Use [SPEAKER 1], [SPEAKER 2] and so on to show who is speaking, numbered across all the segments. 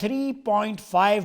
[SPEAKER 1] 3.5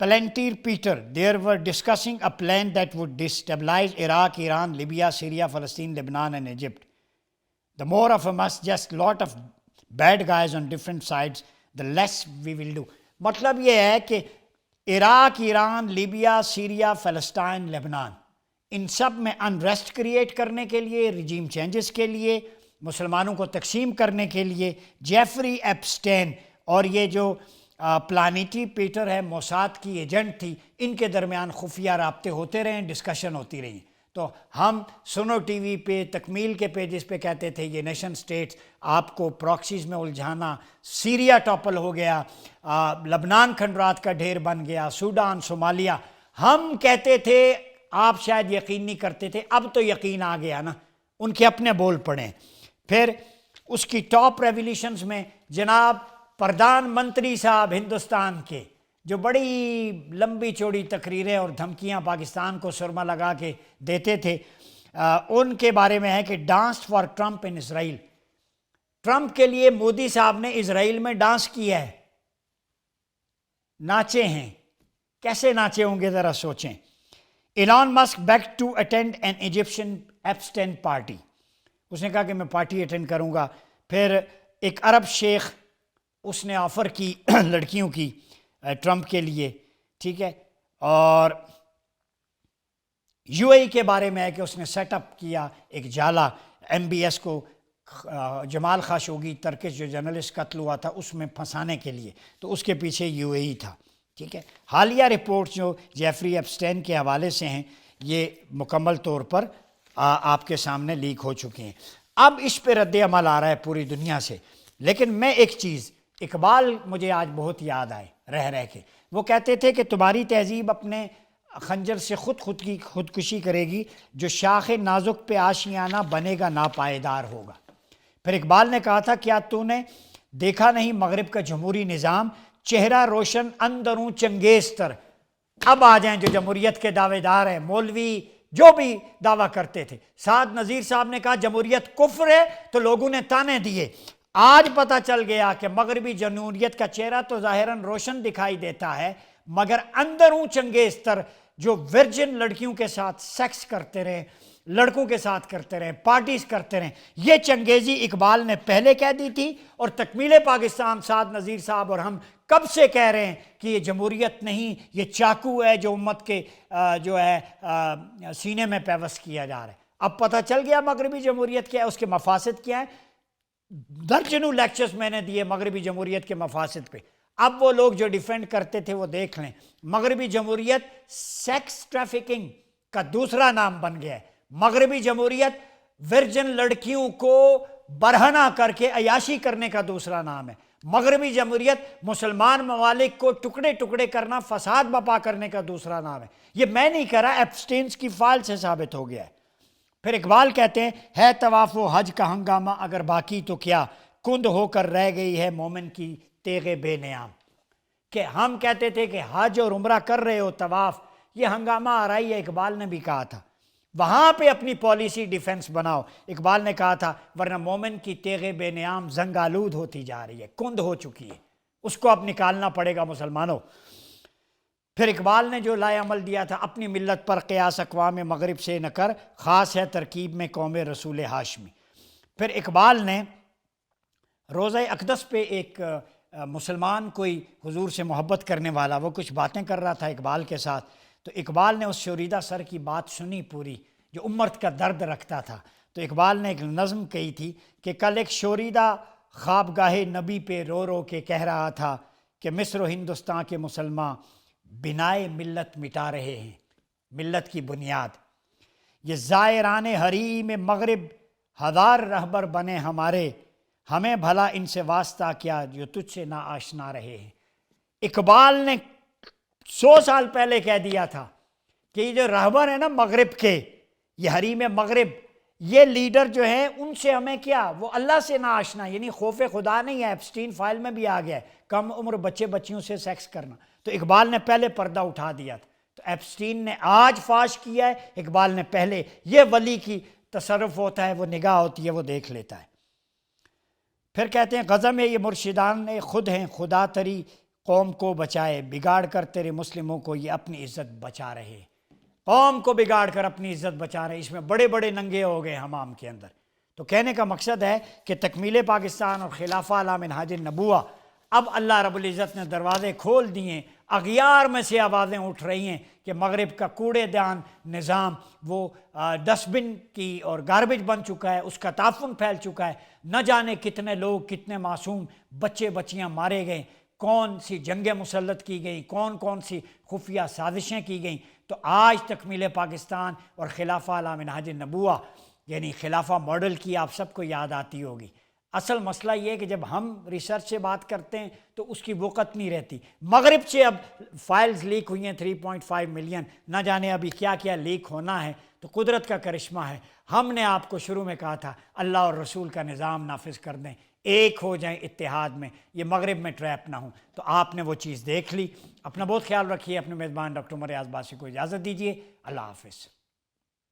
[SPEAKER 1] Palantir Peter, they were discussing a plan that would destabilize Iraq, Iran, Libya, Syria, Palestine, Lebanon and Egypt. The more of us, just lot of bad guys on different sides, the less we will do. مطلب یہ ہے کہ Iraq, Iran, Libya, Syria, فلسطین، لبنان، ان سب میں unrest create کرنے کے لیے، رجیم چینجز کے لیے، مسلمانوں کو تقسیم کرنے کے لیے جیفری ایپسٹین اور یہ جو پلانیٹی پیٹر ہے، موساد کی ایجنٹ تھی، ان کے درمیان خفیہ رابطے ہوتے رہے، ڈسکشن ہوتی رہی. تو ہم سنو ٹی وی پہ، تکمیل کے پیجز پہ کہتے تھے یہ نیشن سٹیٹس آپ کو پراکسیز میں الجھانا، سیریا ٹاپل ہو گیا، لبنان کھنڈرات کا ڈھیر بن گیا، سوڈان، صومالیہ. ہم کہتے تھے، آپ شاید یقین نہیں کرتے تھے، اب تو یقین آ گیا نا، ان کے اپنے بول پڑیں. پھر اس کی ٹاپ ریولیوشنز میں جناب پردھان منتری صاحب ہندوستان کے، جو بڑی لمبی چوڑی تقریریں اور دھمکیاں پاکستان کو سرما لگا کے دیتے تھے، ان کے بارے میں ہے کہ dance for Trump in Israel. Trump کے لیے مودی صاحب نے اسرائیل میں ڈانس کیا ہے، ناچے ہیں. کیسے ناچے ہوں گے ذرا سوچیں. Elon Musk back to attend an Egyptian Epstein party. اس نے کہا کہ میں پارٹی اٹینڈ کروں گا. پھر ایک عرب شیخ اس نے آفر کی لڑکیوں کی ٹرمپ کے لیے، ٹھیک ہے. اور یو اے ای کے بارے میں ہے کہ اس نے سیٹ اپ کیا ایک جالا ایم بی ایس کو، جمال خاشوگی ترکش جو جرنلسٹ قتل ہوا تھا اس میں پھنسانے کے لیے، تو اس کے پیچھے یو اے ای تھا. ٹھیک ہے. حالیہ رپورٹس جو جیفری ایپسٹین کے حوالے سے ہیں یہ مکمل طور پر آپ کے سامنے لیک ہو چکے ہیں. اب اس پہ رد عمل آ رہا ہے پوری دنیا سے. لیکن میں ایک چیز، اقبال مجھے آج بہت یاد آئے رہ کے. وہ کہتے تھے کہ تمہاری تہذیب اپنے خنجر سے خودکشی کرے گی، جو شاخ نازک پہ آشیانہ بنے گا ناپائیدار ہوگا. پھر اقبال نے کہا تھا کیا تو نے دیکھا نہیں مغرب کا جمہوری نظام، چہرہ روشن اندروں چنگیز تر. اب آ جائیں جو جمہوریت کے دعوے دار ہیں، مولوی جو بھی دعویٰ کرتے تھے. سعد نذیر صاحب نے کہا جمہوریت کفر ہے تو لوگوں نے تانے دیے. آج پتہ چل گیا کہ مغربی جمہوریت کا چہرہ تو ظاہراً روشن دکھائی دیتا ہے، مگر اندروں چنگیز تر، جو ورجن لڑکیوں کے ساتھ سیکس کرتے رہے، لڑکوں کے ساتھ کرتے رہے، پارٹیز کرتے رہے. یہ چنگیزی اقبال نے پہلے کہہ دی تھی، اور تکمیل پاکستان سعد نذیر صاحب اور ہم کب سے کہہ رہے ہیں کہ یہ جمہوریت نہیں، یہ چاقو ہے جو امت کے جو ہے سینے میں پیوست کیا جا رہا ہے. اب پتہ چل گیا مغربی جمہوریت کیا ہے، اس کے مفاسد کیا ہیں. درجنوں لیکچرز میں نے دیے مغربی جمہوریت کے مفاسد پہ. اب وہ لوگ جو ڈیفینڈ کرتے تھے وہ دیکھ لیں. مغربی جمہوریت سیکس ٹریفکنگ کا دوسرا نام بن گیا ہے. مغربی جمہوریت ورجن لڑکیوں کو برہنہ کر کے عیاشی کرنے کا دوسرا نام ہے. مغربی جمہوریت مسلمان ممالک کو ٹکڑے ٹکڑے کرنا، فساد بپا کرنے کا دوسرا نام ہے. یہ میں نہیں کہہ رہا، ایپسٹینز کی فائل سے ثابت ہو گیا ہے. پھر اقبال کہتے ہیں ہے طواف و حج کا ہنگامہ اگر باقی تو کیا، کند ہو کر رہ گئی ہے مومن کی تیغ بے نیام. کہ ہم کہتے تھے کہ حج اور عمرہ کر رہے ہو، طواف، یہ ہنگامہ آ رہا ہے. اقبال نے بھی کہا تھا وہاں پہ اپنی پالیسی ڈیفنس بناؤ. اقبال نے کہا تھا ورنہ مومن کی تیغ بے نیام زنگ آلود ہوتی جا رہی ہے، کند ہو چکی ہے، اس کو اب نکالنا پڑے گا مسلمانوں. پھر اقبال نے جو لائے عمل دیا تھا، اپنی ملت پر قیاس اقوام مغرب سے نہ کر، خاص ہے ترکیب میں قوم رسول ہاشمی. پھر اقبال نے روزہ اقدس پہ ایک مسلمان کوئی حضور سے محبت کرنے والا، وہ کچھ باتیں کر رہا تھا اقبال کے ساتھ. تو اقبال نے اس شوریدہ سر کی بات سنی پوری، جو امت کا درد رکھتا تھا. تو اقبال نے ایک نظم کہی تھی کہ کل ایک شوریدہ خوابگاہ نبی پہ رو رو کے کہہ رہا تھا کہ مصر و ہندوستان کے مسلمان بنائے ملت مٹا رہے ہیں، ملت کی بنیاد. یہ زائران حریم مغرب ہزار رہبر بنے ہمارے، ہمیں بھلا ان سے واسطہ کیا جو تجھ سے نا آشنا رہے ہیں. اقبال نے 100 سال پہلے کہہ دیا تھا کہ یہ جو رہبر ہیں نا مغرب کے، یہ حریم مغرب، یہ لیڈر جو ہیں ان سے ہمیں کیا، وہ اللہ سے نا آشنا، یعنی خوف خدا نہیں ہے. ایپسٹین فائل میں بھی آ گیا ہے کم عمر بچے بچیوں سے سیکس کرنا. تو اقبال نے پہلے پردہ اٹھا دیا تھا. تو ایپسٹین نے آج فاش کیا ہے، اقبال نے پہلے. یہ ولی کی تصرف ہوتا ہے، وہ نگاہ ہوتی ہے، وہ دیکھ لیتا ہے. پھر کہتے ہیں غزم یہ مرشدان خود ہیں خدا تری قوم کو بچائے بگاڑ کر تیرے مسلموں کو یہ اپنی عزت بچا رہے، قوم کو بگاڑ کر اپنی عزت بچا رہے، اس میں بڑے بڑے ننگے ہو گئے حمام کے اندر۔ تو کہنے کا مقصد ہے کہ تکمیل پاکستان اور خلافہ علی منہاج النبوہ، اب اللہ رب العزت نے دروازے کھول دیے، اغیار میں سے آوازیں اٹھ رہی ہیں کہ مغرب کا کوڑے دان نظام وہ ڈسٹ بن کی اور گاربیج بن چکا ہے، اس کا تعفن پھیل چکا ہے، نہ جانے کتنے لوگ، کتنے معصوم بچے بچیاں مارے گئے، کون سی جنگیں مسلط کی گئیں، کون سی خفیہ سازشیں کی گئیں۔ تو آج تکمیل پاکستان اور خلافہ علی منہاج النبوہ یعنی خلافہ ماڈل کی آپ سب کو یاد آتی ہوگی۔ اصل مسئلہ یہ ہے کہ جب ہم ریسرچ سے بات کرتے ہیں تو اس کی وقت نہیں رہتی۔ مغرب سے اب فائلز لیک ہوئی ہیں 3.5 ملین، نہ جانے ابھی کیا کیا لیک ہونا ہے، تو قدرت کا کرشمہ ہے۔ ہم نے آپ کو شروع میں کہا تھا اللہ اور رسول کا نظام نافذ کر دیں، ایک ہو جائیں اتحاد میں، یہ مغرب میں ٹریپ نہ ہوں۔ تو آپ نے وہ چیز دیکھ لی۔ اپنا بہت خیال رکھیے، اپنے میزبان ڈاکٹر عمر ایاز باسی کو اجازت دیجیے، اللہ حافظ۔